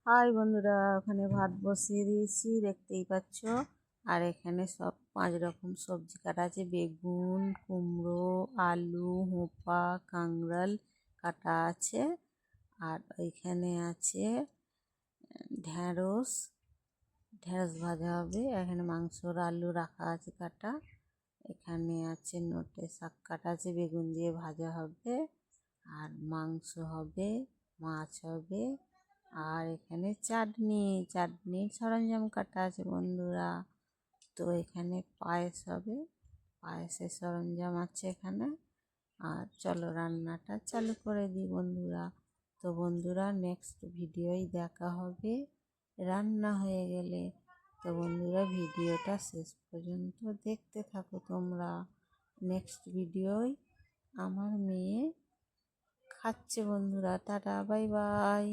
High বন্ধুরা, ওখানে ভাত বসিয়ে দিয়েছি দেখতেই পাচ্ছ। আর এখানে সব 5 রকম সবজি কাটা আছে, বেগুন, কুমড়ো, আলু, হোঁপা, কাঁকরোল কাটা আছে। আর ওইখানে আছে ঢ্যাঁড়স, ঢ্যাঁড়স ভাজা হবে। এখানে মাংসর আলু রাখা আছে কাটা। এখানে আছে নোটে শাক কাটা আছে, বেগুন দিয়ে ভাজা হবে। আর মাংস হবে, মাছ হবে। আর এখানে চাটনির সরঞ্জাম কাটা আছে বন্ধুরা। তো এখানে পায়েস হবে, পায়েসের সরঞ্জাম আছে এখানে। আর চলো রান্নাটা চালু করে দিই বন্ধুরা। তো বন্ধুরা নেক্সট ভিডিওই দেখা হবে রান্না হয়ে গেলে। তো বন্ধুরা ভিডিওটা শেষ পর্যন্ত দেখতে থাকো তোমরা। নেক্সট ভিডিওয় আমার মেয়ে খাচ্ছে বন্ধুরা। Tata, bye bye.